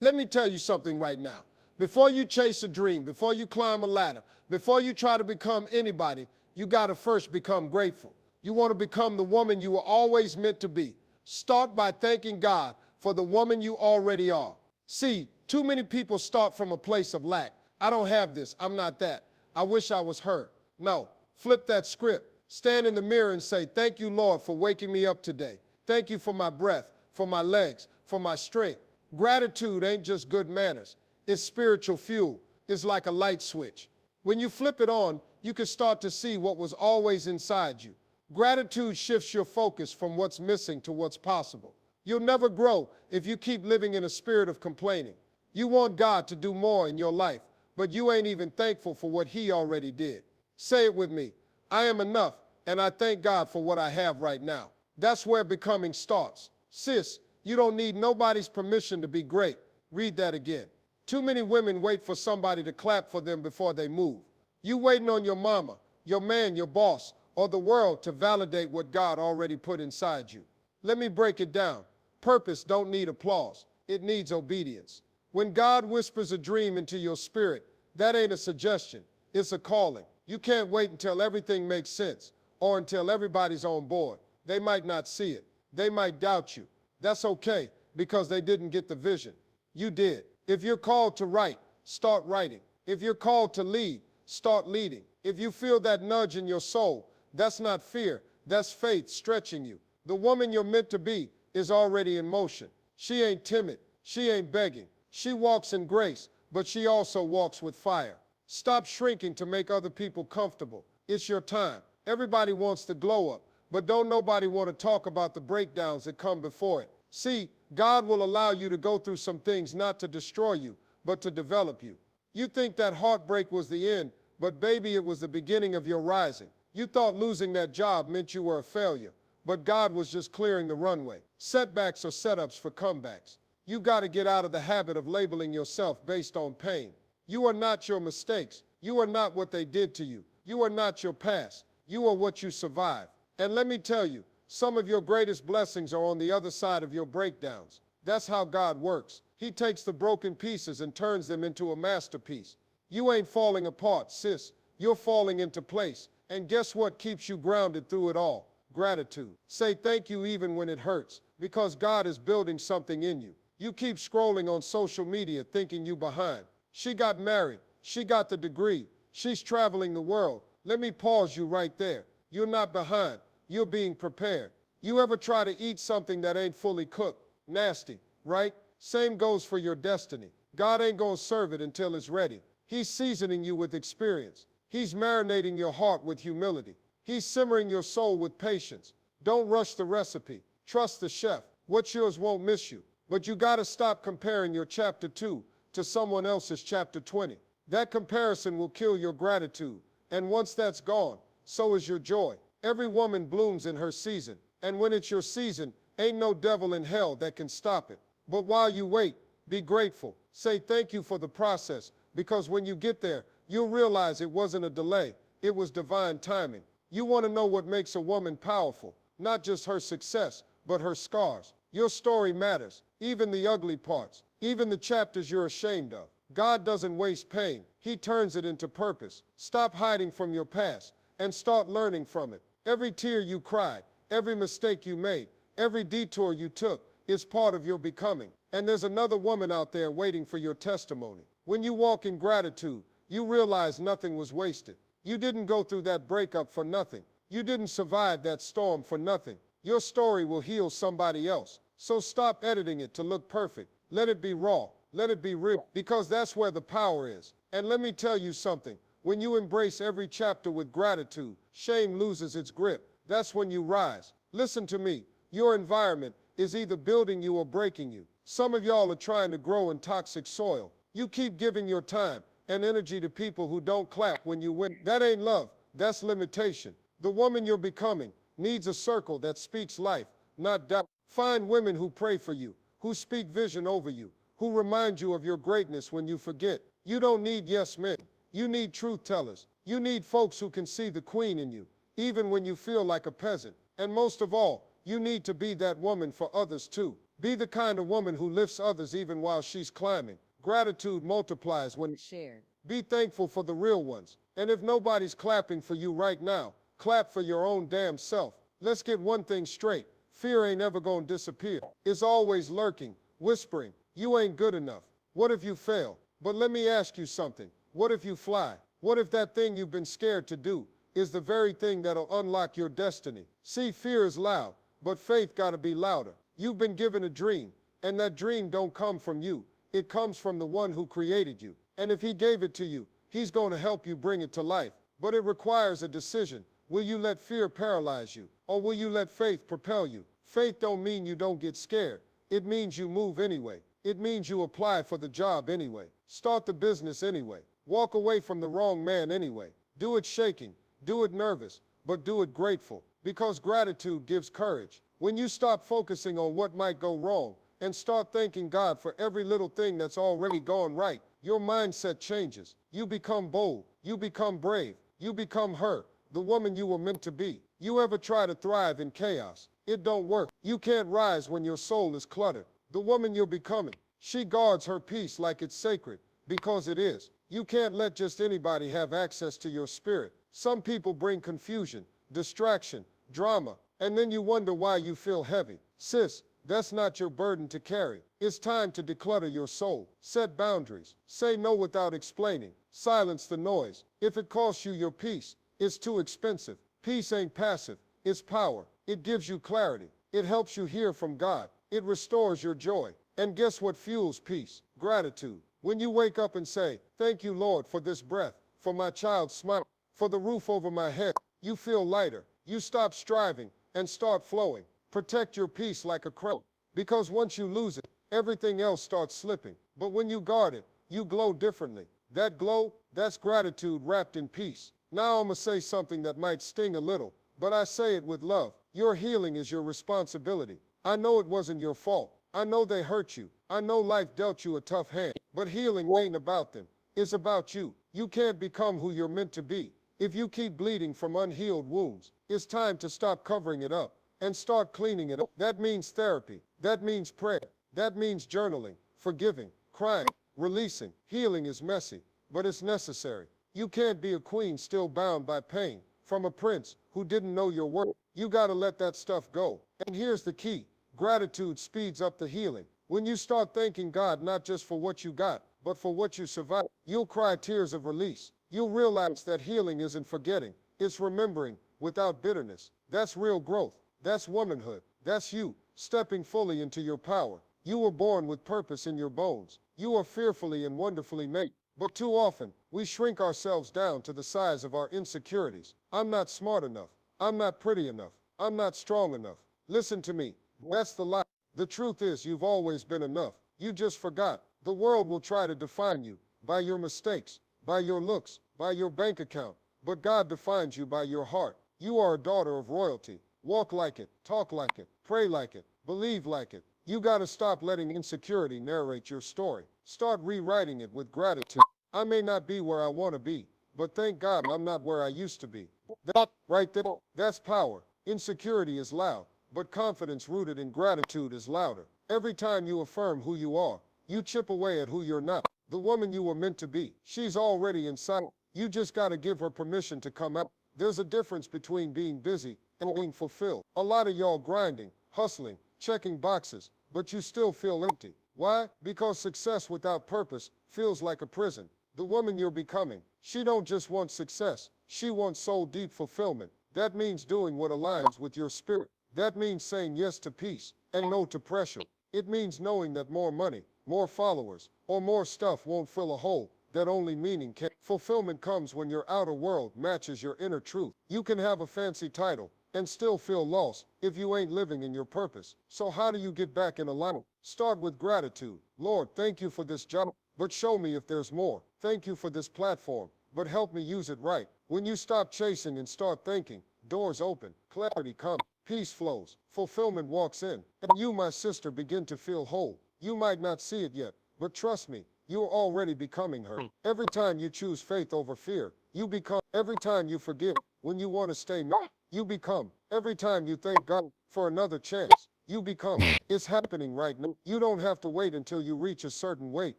Let me tell you something right now. Before you chase a dream, before you climb a ladder, before you try to become anybody, you got to first become grateful. You want to become the woman you were always meant to be. Start by thanking God for the woman you already are. See, too many people start from a place of lack. I don't have this. I'm not that. I wish I was her. No, flip that script. Stand in the mirror and say, thank you, Lord, for waking me up today. Thank you for my breath, for my legs, for my strength. Gratitude ain't just good manners. It's spiritual fuel. It's like a light switch. When you flip it on, you can start to see what was always inside you. Gratitude shifts your focus from what's missing to what's possible. You'll never grow if you keep living in a spirit of complaining. You want God to do more in your life, but you ain't even thankful for what He already did. Say it with me. I am enough, and I thank God for what I have right now. That's where becoming starts. Sis, you don't need nobody's permission to be great. Read that again. Too many women wait for somebody to clap for them before they move. You waiting on your mama, your man, your boss, or the world to validate what God already put inside you. Let me break it down. Purpose don't need applause. It needs obedience. When God whispers a dream into your spirit, that ain't a suggestion. It's a calling. You can't wait until everything makes sense or until everybody's on board. They might not see it. They might doubt you. That's okay because they didn't get the vision. You did. If you're called to write, start writing. If you're called to lead, start leading. If you feel that nudge in your soul, that's not fear, that's faith stretching you. The woman you're meant to be is already in motion. She ain't timid. She ain't begging. She walks in grace, but she also walks with fire. Stop shrinking to make other people comfortable. It's your time. Everybody wants the glow up, but don't nobody want to talk about the breakdowns that come before it. See, God will allow you to go through some things not to destroy you, but to develop you. You think that heartbreak was the end, but baby, it was the beginning of your rising. You thought losing that job meant you were a failure, but God was just clearing the runway. Setbacks are setups for comebacks. You got to get out of the habit of labeling yourself based on pain. You are not your mistakes. You are not what they did to you. You are not your past. You are what you survived. And let me tell you, some of your greatest blessings are on the other side of your breakdowns. That's how God works. He takes the broken pieces and turns them into a masterpiece. You ain't falling apart, sis. You're falling into place. And guess what keeps you grounded through it all? Gratitude. Say thank you even when it hurts, because God is building something in you. You keep scrolling on social media thinking you behind. She got married. She got the degree. She's traveling the world. Let me pause you right there. You're not behind. You're being prepared. You ever try to eat something that ain't fully cooked? Nasty, right? Same goes for your destiny. God ain't gonna serve it until it's ready. He's seasoning you with experience. He's marinating your heart with humility. He's simmering your soul with patience. Don't rush the recipe. Trust the chef. What's yours won't miss you. But you gotta stop comparing your chapter 2 to someone else's chapter 20. That comparison will kill your gratitude. And once that's gone, so is your joy. Every woman blooms in her season. And when it's your season, ain't no devil in hell that can stop it. But while you wait, be grateful. Say thank you for the process, because when you get there, you'll realize it wasn't a delay. It was divine timing. You want to know what makes a woman powerful, not just her success, but her scars. Your story matters, even the ugly parts, even the chapters you're ashamed of. God doesn't waste pain. He turns it into purpose. Stop hiding from your past and start learning from it. Every tear you cried, every mistake you made, every detour you took is part of your becoming. And there's another woman out there waiting for your testimony. When you walk in gratitude, you realize nothing was wasted. You didn't go through that breakup for nothing. You didn't survive that storm for nothing. Your story will heal somebody else. So stop editing it to look perfect. Let it be raw. Let it be real, because that's where the power is. And let me tell you something. When you embrace every chapter with gratitude, shame loses its grip. That's when you rise. Listen to me. Your environment is either building you or breaking you. Some of y'all are trying to grow in toxic soil. You keep giving your time and energy to people who don't clap when you win. That ain't love. That's limitation. The woman you're becoming needs a circle that speaks life, not doubt. Find women who pray for you, who speak vision over you, who remind you of your greatness when you forget. You don't need yes men. You need truth tellers. You need folks who can see the queen in you, even when you feel like a peasant. And most of all, you need to be that woman for others too. Be the kind of woman who lifts others even while she's climbing. Gratitude multiplies when shared. Be thankful for the real ones. And if nobody's clapping for you right now, clap for your own damn self. Let's get one thing straight. Fear ain't ever gonna disappear. It's always lurking, whispering, you ain't good enough. What if you fail? But let me ask you something. What if you fly? What if that thing you've been scared to do is the very thing that'll unlock your destiny? See, fear is loud, but faith gotta be louder. You've been given a dream, and that dream don't come from you. It comes from the one who created you. And if he gave it to you, he's going to help you bring it to life. But it requires a decision. Will you let fear paralyze you, or will you let faith propel you? Faith don't mean you don't get scared. It means you move anyway. It means you apply for the job anyway. Start the business anyway. Walk away from the wrong man anyway. Do it shaking. Do it nervous, but do it grateful. Because gratitude gives courage. When you stop focusing on what might go wrong and start thanking God for every little thing that's already gone right, your mindset changes. You become bold. You become brave. You become her, the woman you were meant to be. You ever try to thrive in chaos? It don't work. You can't rise when your soul is cluttered. The woman you're becoming, she guards her peace like it's sacred, because it is. You can't let just anybody have access to your spirit. Some people bring confusion, distraction, drama, and then you wonder why you feel heavy. Sis, that's not your burden to carry. It's time to declutter your soul. Set boundaries. Say no without explaining. Silence the noise. If it costs you your peace, it's too expensive. Peace ain't passive. It's power. It gives you clarity. It helps you hear from God. It restores your joy. And guess what fuels peace? Gratitude. When you wake up and say, thank you, Lord, for this breath, for my child's smile, for the roof over my head, you feel lighter. You stop striving and start flowing. Protect your peace like a crown, because once you lose it, everything else starts slipping. But when you guard it, you glow differently. That glow, that's gratitude wrapped in peace. Now I'm gonna say something that might sting a little, but I say it with love. Your healing is your responsibility. I know it wasn't your fault. I know they hurt you. I know life dealt you a tough hand, but healing ain't about them. It's about you. You can't become who you're meant to be if you keep bleeding from unhealed wounds. It's time to stop covering it up and start cleaning it up. That means therapy. That means prayer. That means journaling, forgiving, crying, releasing. Healing is messy, but it's necessary. You can't be a queen still bound by pain from a prince who didn't know your worth. You gotta let that stuff go. And here's the key. Gratitude speeds up the healing. When you start thanking God not just for what you got, but for what you survived, you'll cry tears of release. You'll realize that healing isn't forgetting. It's remembering without bitterness. That's real growth. That's womanhood. That's you stepping fully into your power. You were born with purpose in your bones. You are fearfully and wonderfully made. But too often, we shrink ourselves down to the size of our insecurities. I'm not smart enough. I'm not pretty enough. I'm not strong enough. Listen to me. That's the lie. The truth is, you've always been enough. You just forgot. The world will try to define you by your mistakes, by your looks, by your bank account. But God defines you by your heart. You are a daughter of royalty. Walk like it, talk like it, pray like it, believe like it. You gotta stop letting insecurity narrate your story. Start rewriting it with gratitude. I may not be where I want to be, but thank God I'm not where I used to be. That right there, that's power. Insecurity is loud, but confidence rooted in gratitude is louder. Every time you affirm who you are, you chip away at who you're not. The woman you were meant to be, she's already inside. You just gotta give her permission to come out. There's a difference between being busy and being fulfilled. A lot of y'all grinding, hustling, checking boxes, but you still feel empty. Why? Because success without purpose feels like a prison. The woman you're becoming, she don't just want success. She wants soul deep fulfillment. That means doing what aligns with your spirit. That means saying yes to peace and no to pressure. It means knowing that more money, more followers, or more stuff won't fill a hole that only meaning can. Fulfillment comes when your outer world matches your inner truth. You can have a fancy title and still feel lost if you ain't living in your purpose. So how do you get back in alignment? Start with gratitude. Lord, thank you for this job, but show me if there's more. Thank you for this platform, but help me use it right. When you stop chasing and start thinking, doors open, clarity comes, peace flows, fulfillment walks in, and you, my sister, begin to feel whole. You might not see it yet, but trust me, you're already becoming her. Every time you choose faith over fear, you become. Every time you forgive when you want to stay no, you become. Every time you thank God for another chance, You become. It's happening right now. You don't have to wait until you reach a certain weight,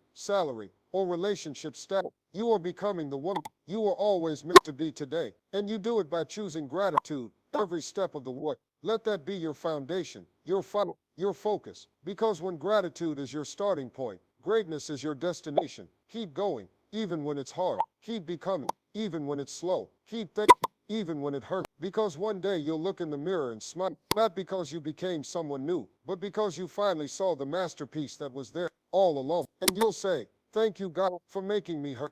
salary, or relationship status. You are becoming the woman you were always meant to be today. And you do it by choosing gratitude every step of the way. Let that be your foundation, your funnel, your focus. Because when gratitude is your starting point, greatness is your destination. Keep going, even when it's hard. Keep becoming, even when it's slow. Keep thinking, even when it hurts. Because one day you'll look in the mirror and smile, not because you became someone new, but because you finally saw the masterpiece that was there all along. And you'll say, thank you, God, for making me hurt.